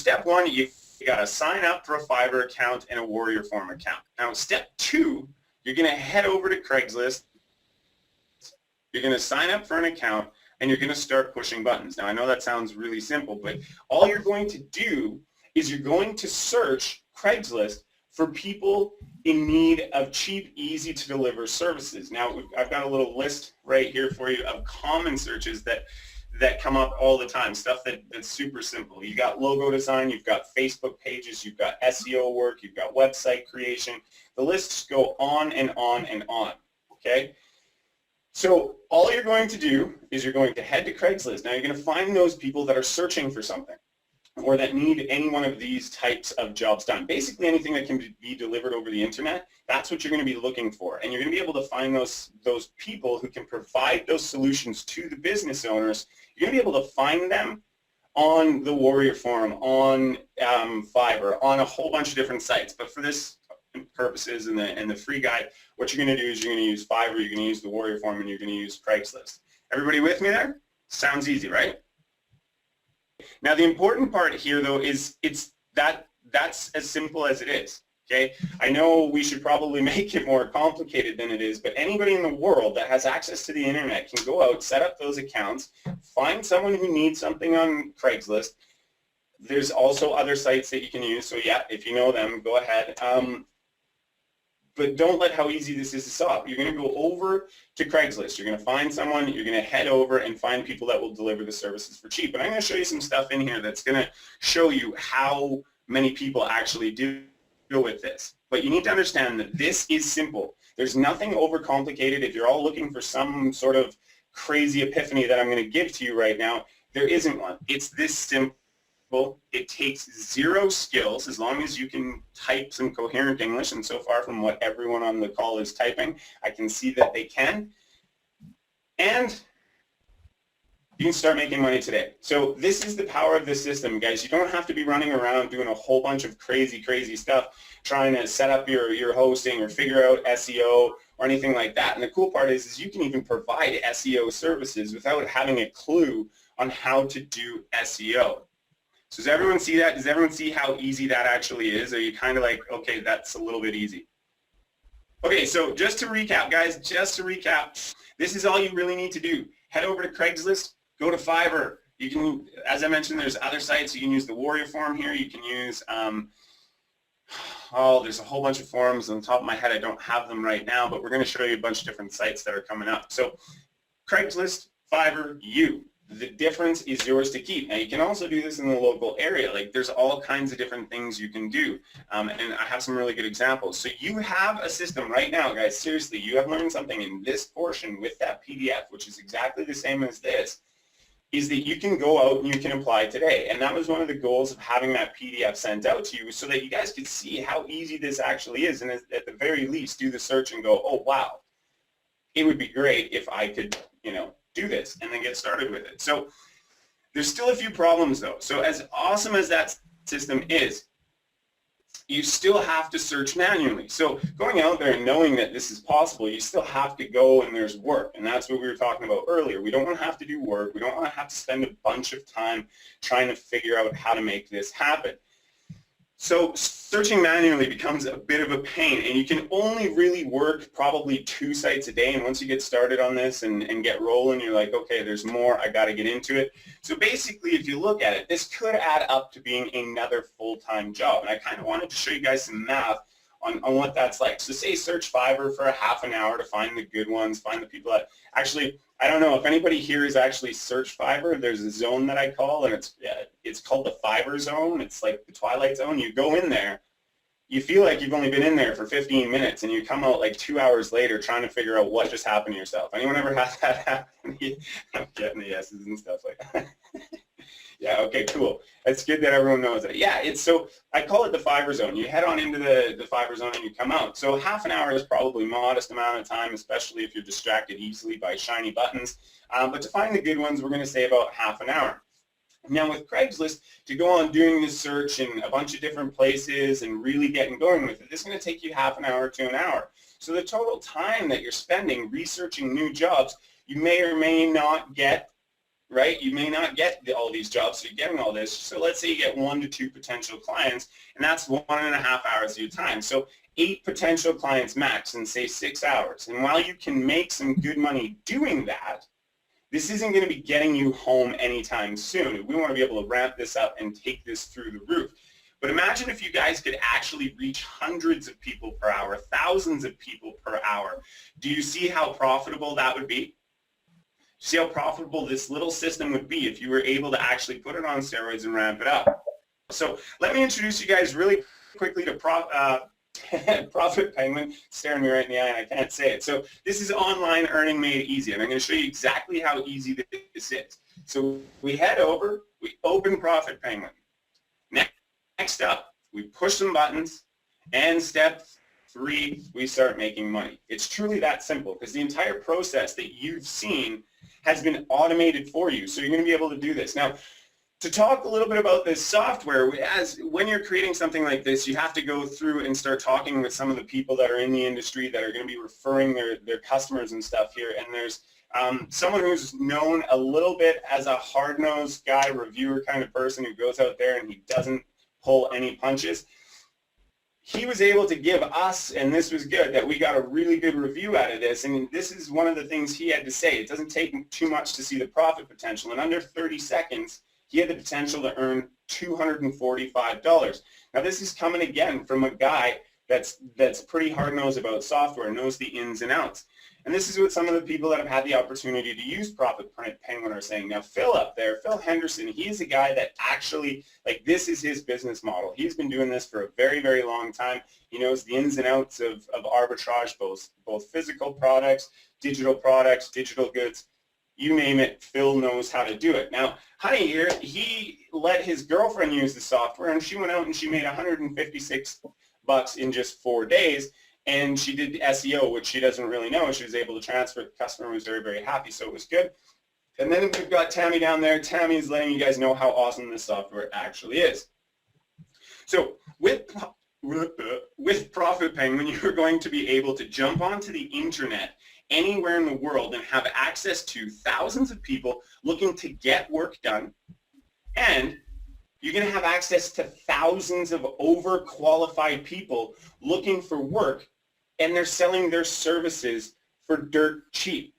step one, you got to sign up for a Fiverr account and a Warrior Form account. Now, step two, you're going to head over to Craigslist. You're going to sign up for an account, and you're going to start pushing buttons. Now, I know that sounds really simple, but all you're going to do is you're going to search Craigslist for people in need of cheap, easy to deliver services. Now, I've got a little list right here for you of common searches that come up all the time, stuff that's super simple. You got logo design, you've got Facebook pages, you've got SEO work, you've got website creation. The lists go on and on and on, okay? So all you're going to do is you're going to head to Craigslist. Now you're going to find those people that are searching for something or that need any one of these types of jobs done. Basically anything that can be delivered over the internet, that's what you're going to be looking for. And you're going to be able to find those people who can provide those solutions to the business owners. You're going to be able to find them on the Warrior Forum, on Fiverr, on a whole bunch of different sites. But for this purposes and the free guide, what you're going to do is you're going to use Fiverr, you're going to use the Warrior Forum, and you're going to use Craigslist. Everybody with me there? Sounds easy, right? Now the important part here though is that's as simple as it is. Okay, I know we should probably make it more complicated than it is, but anybody in the world that has access to the internet can go out, set up those accounts, find someone who needs something on Craigslist. There's also other sites that you can use, so yeah, if you know them, go ahead. But don't let how easy this is to stop. You're going to go over to Craigslist. You're going to find someone. You're going to head over and find people that will deliver the services for cheap. And I'm going to show you some stuff in here that's going to show you how many people actually deal with this. But you need to understand that this is simple. There's nothing overcomplicated. If you're all looking for some sort of crazy epiphany that I'm going to give to you right now, there isn't one. It's this simple. It takes zero skills as long as you can type some coherent English, and so far from what everyone on the call is typing, I can see that they can. And you can start making money today. So this is the power of this system, guys. You don't have to be running around doing a whole bunch of crazy stuff trying to set up your hosting or figure out SEO or anything like that. And the cool part is you can even provide SEO services without having a clue on how to do SEO. So does everyone see that? Does everyone see how easy that actually is? Are you kind of like, okay, that's a little bit easy? Okay, so just to recap, guys, this is all you really need to do. Head over to Craigslist, go to Fiverr. You can, as I mentioned, there's other sites. You can use the Warrior Forum here. You can use, there's a whole bunch of forums. On the top of my head, I don't have them right now, but we're going to show you a bunch of different sites that are coming up. So Craigslist, Fiverr, the difference is yours to keep. Now you can also do this in the local area. Like there's all kinds of different things you can do. And I have some really good examples. So you have a system right now, guys, seriously, you have learned something in this portion with that PDF, which is exactly the same as this, is that you can go out and you can apply today. And that was one of the goals of having that PDF sent out to you so that you guys could see how easy this actually is. And at the very least, do the search and go, oh, wow, it would be great if I could, do this and then get started with it. So there's still a few problems though. So as awesome as that system is, you still have to search manually. So going out there and knowing that this is possible, you still have to go and there's work. And that's what we were talking about earlier. We don't want to have to do work. We don't want to have to spend a bunch of time trying to figure out how to make this happen. So searching manually becomes a bit of a pain, and you can only really work probably 2 sites a day, and once you get started on this and get rolling, you're like, okay, there's more, I got to get into it. So basically, if you look at it, this could add up to being another full-time job, and I kind of wanted to show you guys some math on what that's like. So say search Fiverr for a half an hour to find the good ones, find the people that actually, I don't know if anybody here has actually searched Fiverr. There's a zone that I call, and it's called the Fiverr zone. It's like the Twilight Zone. You go in there, you feel like you've only been in there for 15 minutes, and you come out like 2 hours later trying to figure out what just happened to yourself. Anyone ever had that happen? I'm getting the yeses and stuff like that. Yeah, okay, cool. It's good that everyone knows that. Yeah, so I call it the Fiverr zone. You head on into the Fiverr zone and you come out. So half an hour is probably a modest amount of time, especially if you're distracted easily by shiny buttons. But to find the good ones, we're going to say about half an hour. Now with Craigslist, to go on doing this search in a bunch of different places and really getting going with it, this is going to take you half an hour to an hour. So the total time that you're spending researching new jobs, you may or may not get right? You may not get all these jobs, so you're getting all this. So let's say you get 1 to 2 potential clients, and that's 1.5 hours of your time. So 8 potential clients max in, say, 6 hours. And while you can make some good money doing that, this isn't going to be getting you home anytime soon. We want to be able to ramp this up and take this through the roof. But imagine if you guys could actually reach hundreds of people per hour, thousands of people per hour. Do you see how profitable that would be? See how profitable this little system would be if you were able to actually put it on steroids and ramp it up. So let me introduce you guys really quickly to Profit Penguin. Staring me right in the eye and I can't say it. So this is online earning made easy, and I'm going to show you exactly how easy this is. So we head over, we open Profit Penguin. Next up, we push some buttons, and step 3, we start making money. It's truly that simple, because the entire process that you've seen has been automated for you, so you're going to be able to do this. Now, to talk a little bit about this software, when you're creating something like this, you have to go through and start talking with some of the people that are in the industry that are going to be referring their customers and stuff here, and there's someone who's known a little bit as a hard-nosed guy, reviewer kind of person who goes out there and he doesn't pull any punches. He was able to give us, and this was good, that we got a really good review out of this, and this is one of the things he had to say. It doesn't take too much to see the profit potential. In under 30 seconds, he had the potential to earn $245. Now this is coming again from a guy that's pretty hard-nosed about software, knows the ins and outs. And this is what some of the people that have had the opportunity to use Profit Penguin are saying. Now Phil up there, Phil Henderson, he's a guy that actually, like, this is his business model. He's been doing this for a very, very long time. He knows the ins and outs of arbitrage, both physical products, digital goods, you name it, Phil knows how to do it. Now, Honey here, he let his girlfriend use the software, and she went out and she made $156 in just 4 days. And she did SEO, which she doesn't really know. She was able to transfer it. The customer was very, very happy, so it was good. And then we've got Tammy down there. Tammy is letting you guys know how awesome this software actually is. So with Profit Penguin, you're going to be able to jump onto the internet anywhere in the world and have access to thousands of people looking to get work done, and you're going to have access to thousands of overqualified people looking for work, and they're selling their services for dirt cheap.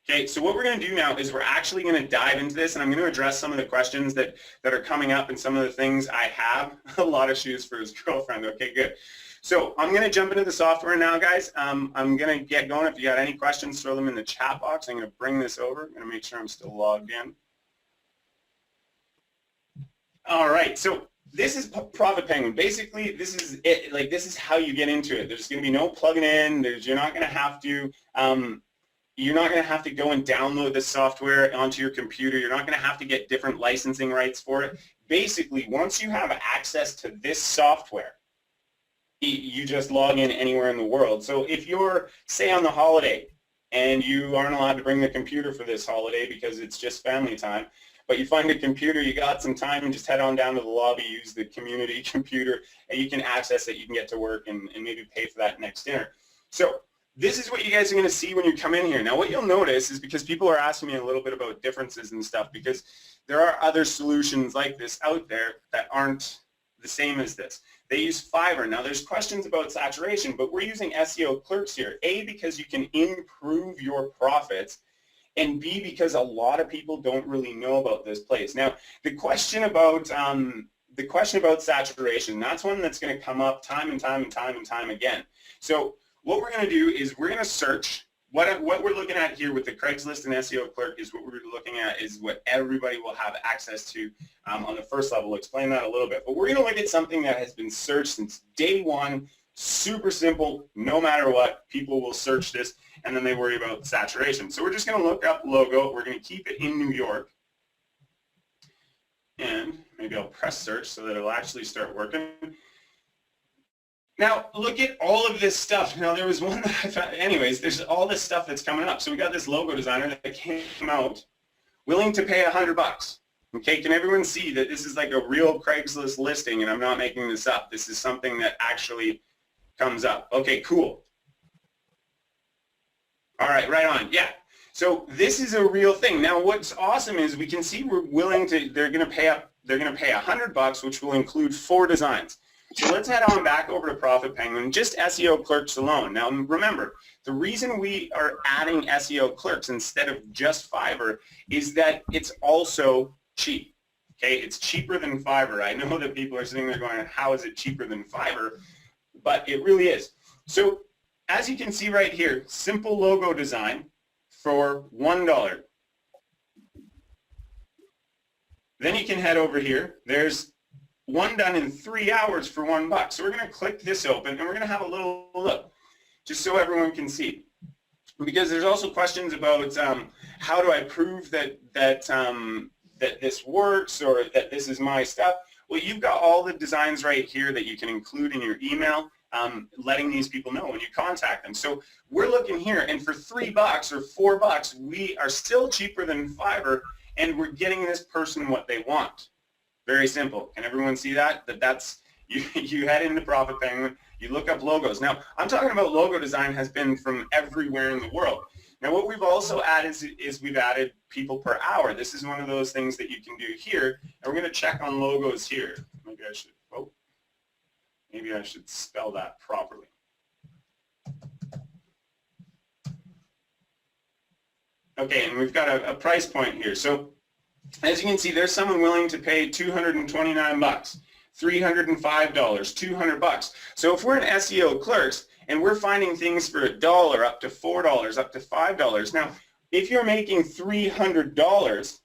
Okay, so what we're going to do now is we're actually going to dive into this, and I'm going to address some of the questions that are coming up and some of the things I have. A lot of shoes for his girlfriend. Okay, good. So I'm going to jump into the software now, guys. I'm going to get going. If you got any questions, throw them in the chat box. I'm going to bring this over. I'm going to make sure I'm still logged in. All right, so this is Profit Penguin. Basically, this is it. Like, this is how you get into it. There's going to be no plugging in. You're not going to have to. You're not going to have to go and download the software onto your computer. You're not going to have to get different licensing rights for it. Basically, once you have access to this software, you just log in anywhere in the world. So if you're, say, on the holiday and you aren't allowed to bring the computer for this holiday because it's just family time, but you find a computer, you got some time, and just head on down to the lobby, use the community computer, and you can access it, you can get to work and maybe pay for that next dinner. So this is what you guys are going to see when you come in here. Now what you'll notice is, because people are asking me a little bit about differences and stuff, because there are other solutions like this out there that aren't the same as this. They use Fiverr. Now there's questions about saturation, but we're using SEO clerks here. A, because you can improve your profits, and B, because a lot of people don't really know about this place. Now, the question about saturation, that's one that's going to come up time and time again. So what we're going to do is we're going to search. What we're looking at here with the Craigslist and SEO clerk is what we're looking at is what everybody will have access to on the first level. We'll explain that a little bit. But we're going to look at something that has been searched since day one. Super simple. No matter what, people will search this, and then they worry about saturation. So we're just going to look up logo. We're going to keep it in New York. And maybe I'll press search so that it'll actually start working. Now, look at all of this stuff. Now, there was one that I found. Anyways, there's all this stuff that's coming up. So we got this logo designer that came out willing to pay $100. Okay, can everyone see that this is like a real Craigslist listing, and I'm not making this up. This is something that actually comes up. Okay, cool. All right, right on. Yeah. So this is a real thing. Now what's awesome is we can see we're willing to, they're going to pay $100, which will include 4 designs. So let's head on back over to Profit Penguin, just SEO clerks alone. Now remember, the reason we are adding SEO clerks instead of just Fiverr is that it's also cheap. Okay, it's cheaper than Fiverr. I know that people are sitting there going, how is it cheaper than Fiverr? But it really is. So as you can see right here, simple logo design for $1. Then you can head over here. There's one done in 3 hours for $1. So we're going to click this open and we're going to have a little look just so everyone can see. Because there's also questions about how do I prove that this works or that this is my stuff. Well, you've got all the designs right here that you can include in your email, letting these people know when you contact them. So we're looking here, and for $3 or $4, we are still cheaper than Fiverr, and we're getting this person what they want. Very simple. Can everyone see that? That's you head into Profit Penguin, you look up logos. Now, I'm talking about logo design has been from everywhere in the world. Now, what we've also added is we've added people per hour. This is one of those things that you can do here, and we're going to check on logos here. Maybe I should spell that properly. Okay, and we've got a price point here. So as you can see, there's someone willing to pay $229, $305, $200. So if we're in SEO clerks and we're finding things for $1 up to $4 up to $5, now if you're making $300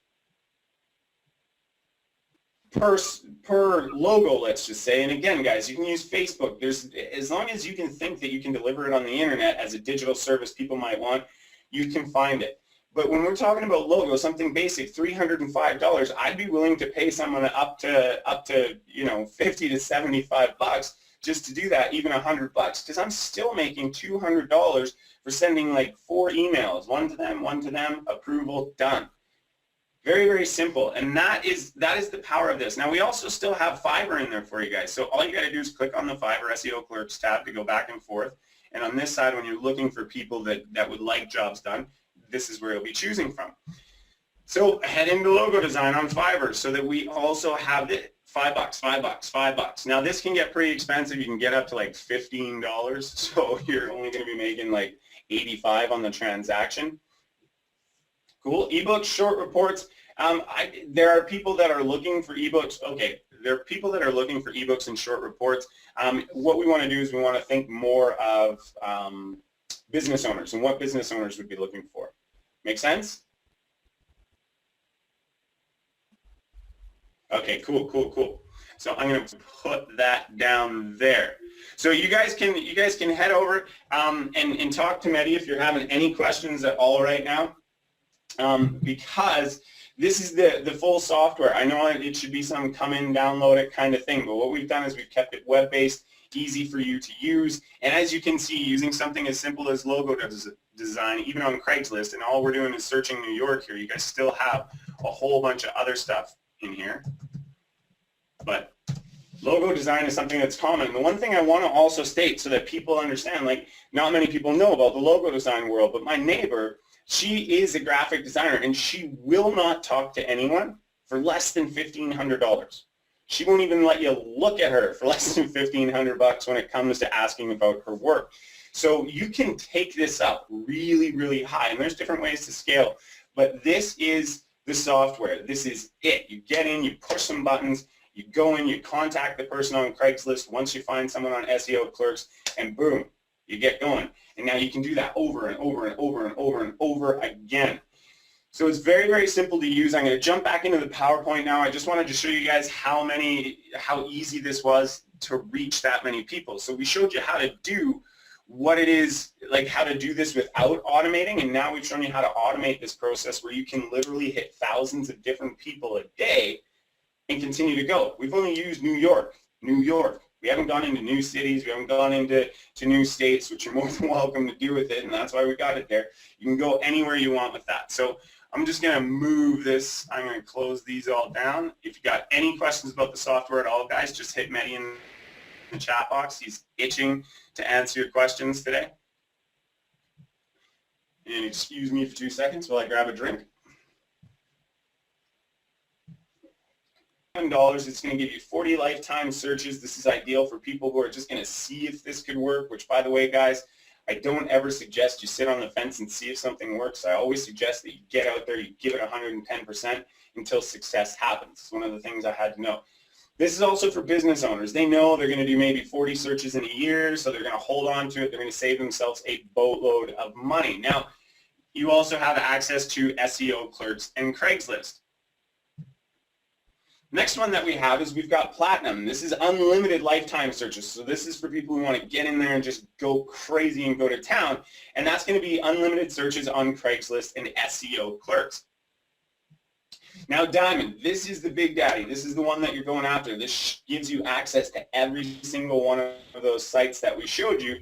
per logo, let's just say, and again, guys, you can use Facebook. As long as you can think that you can deliver it on the internet as a digital service people might want, you can find it. But when we're talking about logos, something basic, $305, I'd be willing to pay someone up to $50 to $75 just to do that, even $100, because I'm still making $200 for sending like 4 emails, one to them, approval, done. Very, very simple, and that is the power of this. Now we also still have Fiverr in there for you guys, so all you got to do is click on the Fiverr SEO Clerks tab to go back and forth, and on this side, when you're looking for people that would like jobs done, this is where you'll be choosing from. So head into logo design on Fiverr so that we also have it $5. Now this can get pretty expensive. You can get up to like $15, so you're only going to be making like $85 on the transaction. Cool. Ebooks, short reports. There are people that are looking for ebooks. Okay, there are people that are looking for ebooks and short reports. What we want to do is we want to think more of business owners and what business owners would be looking for. Make sense? Okay, cool. So I'm going to put that down there. So you guys can head over and talk to Mehdi if you're having any questions at all right now, because this is the full software. I know it should be some come in, download it kind of thing, but what we've done is we've kept it web-based, easy for you to use, and as you can see, using something as simple as logo design, even on Craigslist, and all we're doing is searching New York here. You guys still have a whole bunch of other stuff in here, but logo design is something that's common. And the one thing I want to also state so that people understand, like not many people know about the logo design world, but my neighbor, she is a graphic designer, and she will not talk to anyone for less than $1,500. She won't even let you look at her for less than $1,500 when it comes to asking about her work. So you can take this up really, really high, and there's different ways to scale, but this is the software. This is it. You get in, you push some buttons, you go in, you contact the person on Craigslist once you find someone on SEO Clerks, and boom, you get going. And now you can do that over and over and over and over and over again. So it's very, very simple to use. I'm going to jump back into the PowerPoint now. I just wanted to show you guys how easy this was to reach that many people. So we showed you how to do what it is, like how to do this without automating, and now we've shown you how to automate this process where you can literally hit thousands of different people a day and continue to go. We've only used New York. We haven't gone into new cities. We haven't gone into new states, which you're more than welcome to do with it, and that's why we got it there. You can go anywhere you want with that. So I'm just going to move this. I'm going to close these all down. If you got any questions about the software at all, guys, just hit Mehdi in the chat box. He's itching to answer your questions today. And excuse me for 2 seconds while I grab a drink. $7, it's going to give you 40 lifetime searches. This is ideal for people who are just going to see if this could work, which, by the way, guys, I don't ever suggest you sit on the fence and see if something works. I always suggest that you get out there, you give it 110% until success happens. It's one of the things I had to know. This is also for business owners. They know they're going to do maybe 40 searches in a year, so they're going to hold on to it. They're going to save themselves a boatload of money. Now, you also have access to SEO clerks and Craigslist. Next one that we have is we've got Platinum. This is unlimited lifetime searches. So this is for people who want to get in there and just go crazy and go to town. And that's going to be unlimited searches on Craigslist and SEO clerks. Now Diamond, this is the big daddy. This is the one that you're going after. This gives you access to every single one of those sites that we showed you.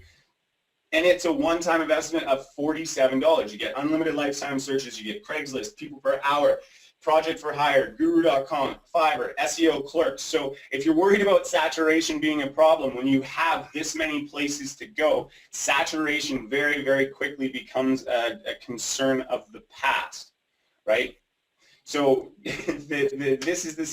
And it's a one-time investment of $47. You get unlimited lifetime searches. You get Craigslist, people per hour, Project for Hire, Guru.com, Fiverr, SEO clerks. So if you're worried about saturation being a problem, when you have this many places to go, saturation very, very quickly becomes a concern of the past, right? So this is the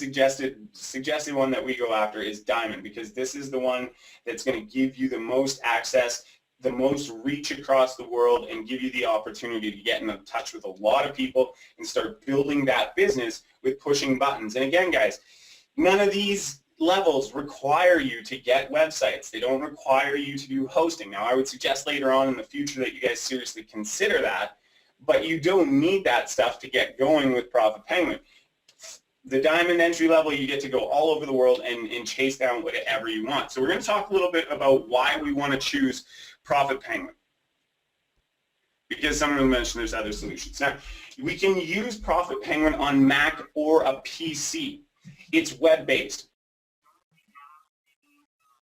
suggested one that we go after is Diamond, because this is the one that's going to give you the most access, the most reach across the world, and give you the opportunity to get in touch with a lot of people and start building that business with pushing buttons. And again, guys, none of these levels require you to get websites. They don't require you to do hosting. Now, I would suggest later on in the future that you guys seriously consider that, but you don't need that stuff to get going with Profit Penguin. The Diamond entry level, you get to go all over the world and chase down whatever you want. So we're going to talk a little bit about why we want to choose Profit Penguin, because someone mentioned there's other solutions. Now, we can use Profit Penguin on Mac or a PC. It's web-based.